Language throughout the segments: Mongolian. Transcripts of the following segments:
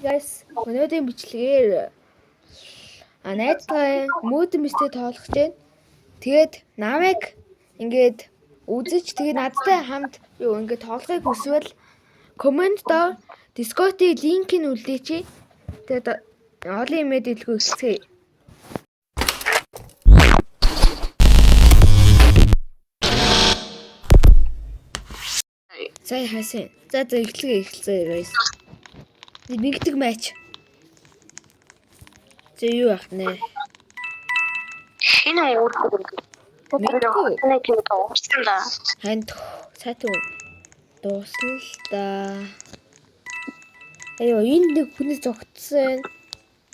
Guys, өнөөдрийн бичлэгээр найзтай мөөдөмстэй тоолох чинь. Тэгээд намайг ингээд үзэж тэгээд надтай хамт юу ингээд тоолохыг хүсвэл комментдоо Discord-ийн линкийг үлдээч. Тэгээд олон имэйл дэлгүү хэлцгээе. Сая хасан. За эхэлцгээе guys. Нэгдэг матч. Зэ юу ах нэ? Шинэ уурлаг. Нэг юм дууссан да. Ханд сайтуу дуусна л да. Айоо энэ нэг хүнээс зогтсон.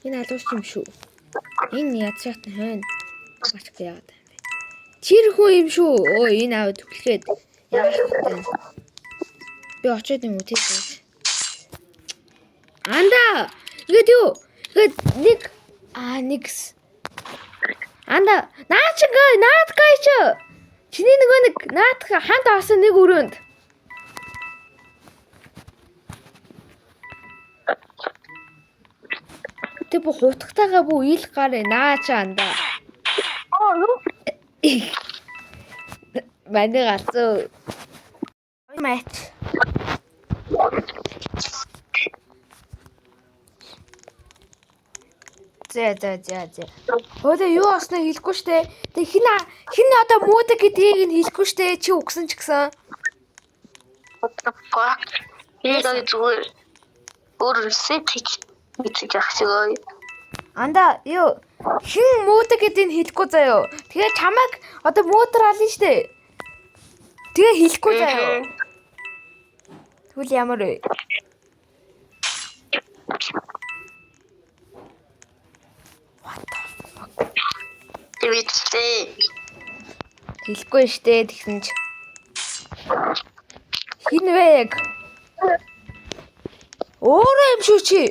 Энэ алууч юм шүү. Энэ ядчаат нь хойно. Бачг яагаад юм бэ? Чирхүү юм шүү. Өө энэ аваад түлхээд яах вэ? Би очоод юм уу тийм. Анда! Ингээд юу? Ингээд нэгс. Анда, наад гайч. Чиний нөгөө нэг наад ханд авсан нэг өрөөнд. Тэг бо хутагтайгаа бүү ил гараа наача анда. Юу? Манай галзуу. Матч. За. Өөдөө юу осноо хэлэхгүй штэ. Тэг хин одоо муудаг гэдгийг нь хэлэхгүй штэ. Чи үгсэн ч гэсэн. What the fuck? Энэ зүгээр өөрөөсөө тэгж ахсгаа. Анда юу хин муудаг гэдгийг хэлэхгүй заяо. Тэгээ чамайг одоо муудар ална штэ. Тэгээ хэлэхгүй заяо. Тэгвэл ямар вэ? Тэгвэцтэй. Хэлэхгүй штэ тэгсэн ч. Хин вэ яг? Өөрөө юм шүү чи.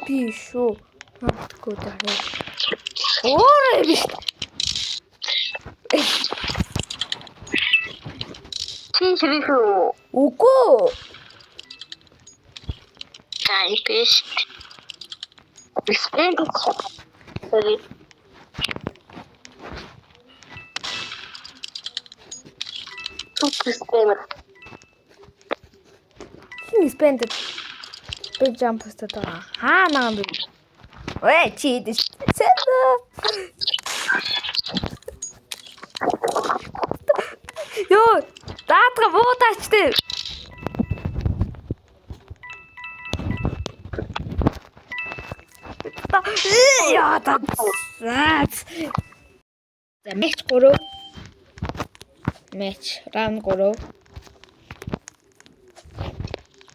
Би шүү. Хатгүй даа. Өөрөө юм шүү. Тийшээ. Үгүй. Typist. Respect. Sorry. Super. Хин спендed. Би jump постод байгаа. Хаа наа би. Ой чи дэс. Ёо, даатга буутаачтэй. Яа та. За матч 3. Матч раунд 3.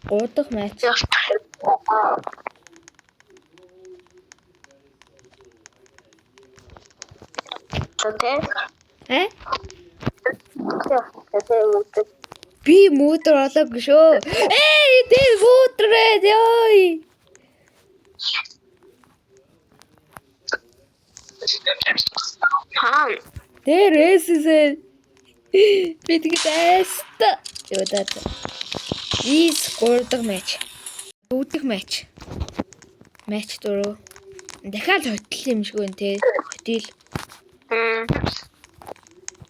Гурдах матч. Тэ? Би мөөдөр олоогүй шүү. Тэр мөөдрээ ёй. Хаан. Тэрэсээ. Би тэгэст. Ёдад. Вис гурдах матч. Дүүдэх матч. Матч 4. Дахиад хотл юм шиг байна те. Хотел.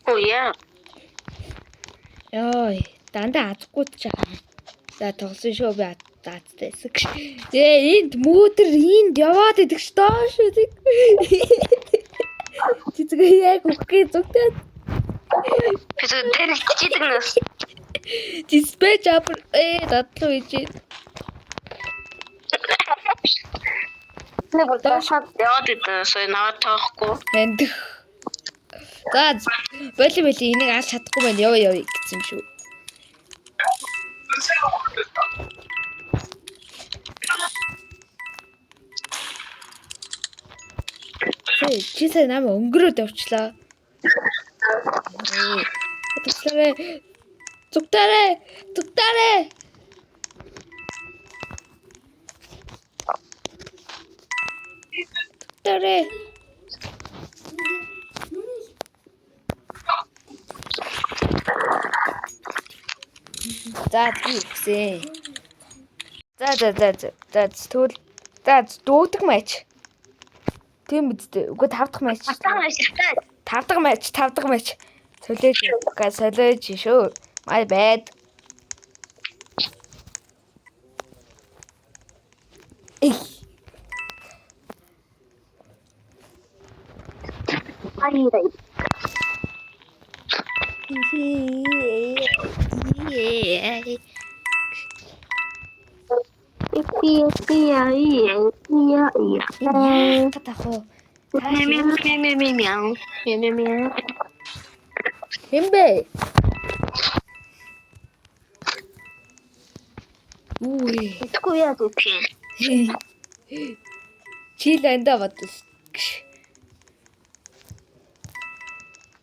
Оо яа. Ёй, дандаа азгүй ч аа. За тоглосон шүү би даацтайсаг. Энд мөөдөр энд яваад идэх ш доош үzik. Цэцгээ яг үхгээ зүгтээ. Би тэр чидэг нас. Диспэч ап дадлуу ижээ. Нэг болоошод яваад идэх сая наваад тоохгүй. Энд. За боли энийг алж чадахгүй байна. Яваа гэсэн юм шүү. Чи сая намайг өнгөрөөд явчлаа. Зүгтаарэ. За би үгсэн. За тэгвэл дуудаг матч. Тийм үстэй. Үгүй 5 дахь матч. 5 дахь матч. Солиож шүү. My bad. Хэмбэ. Үгүй. Чи ландаа бодвол.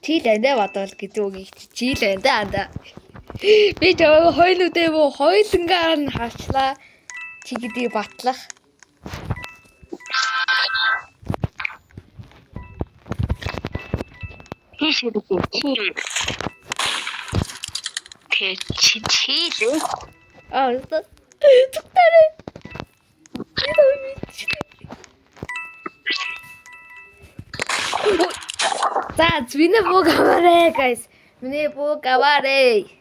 Чи ландаа бодвол гэдэг үгийг чи ландаа анда. Би жоо хойлоодээ бо хойлонгаар нь харчлаа. Чи гэдгийг батлах. Цогтарэ. За, миний бог аваарэ, guys. Миний бог аваарэ.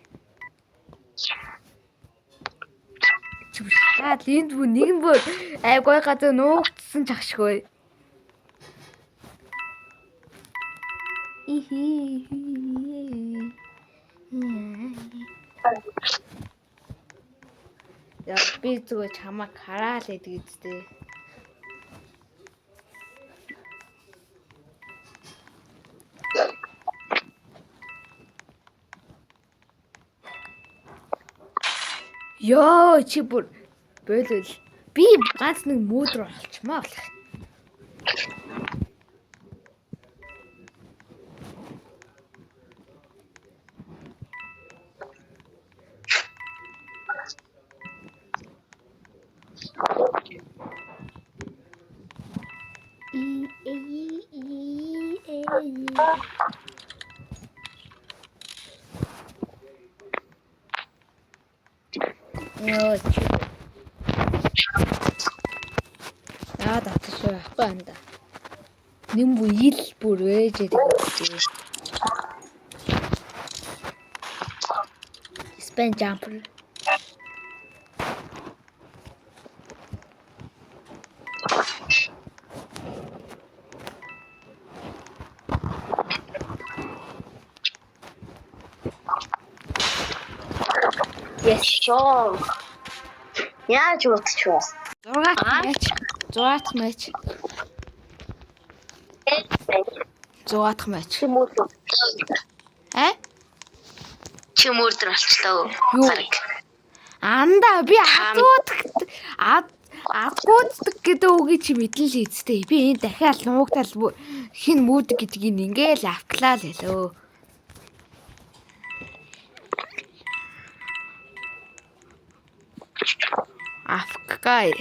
Энд бүр нэгэн бүр айгой газар нуугдсан чагшгүй. Яа, би зүгээр чамаа хараа л гэдэг үстэй. Ёо, чи бүр болол. Би ганц нэг мөөдөр олчмаа болох. Ёо, чи. Татчих байхгүй анда. Нимбу ил бүр ээжээд байгаа. Spin jumper. Yes, sure. Яаж утчихваа? 6 матч. 6 матч. Чи мөрдөр болчлоо. Анда би адгууддаг гэдэг үгийг чи мэдэн л эцтэй. Би энэ дахиад нуугтал хин муудаг гэдгийг ингээл авклаа л хэлөө. Афгай.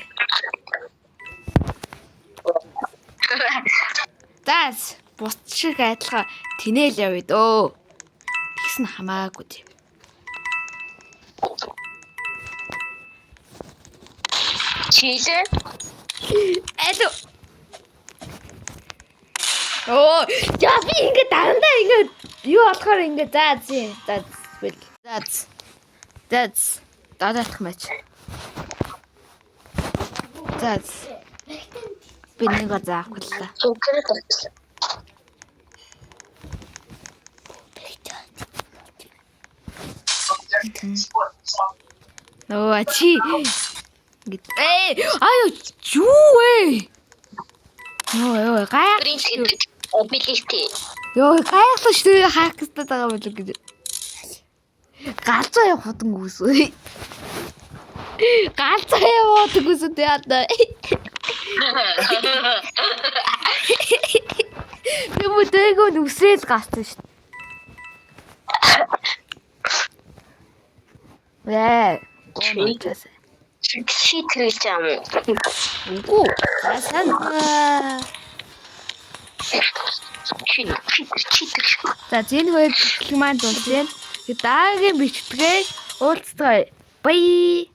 Дас бус шиг адилхан тинэл явъя дөө. Тэгсэн хамаагүй тийм. Чилээ. Алуу. Оо, яа би ингэ дандаа ингэ юу болохоор ингэ that's даадах матч. That's би нэг заахгүй л та. Оо чи. Аю юу вэ? Йоо гайхалтай. Ability. Йоо гайхалтай хакстад байгаа болов гэж. Галзуу явах үгүй. Галзуу явах үгүй яа. Тэмүүтэйг нүсэл гацсан шүү. Чи тэрэж юм уу? Үгүй. Сайн. Чи тэр. За зэн хөөд маань дуусна. Даагийн бичтгээ Уулзцай. Bye.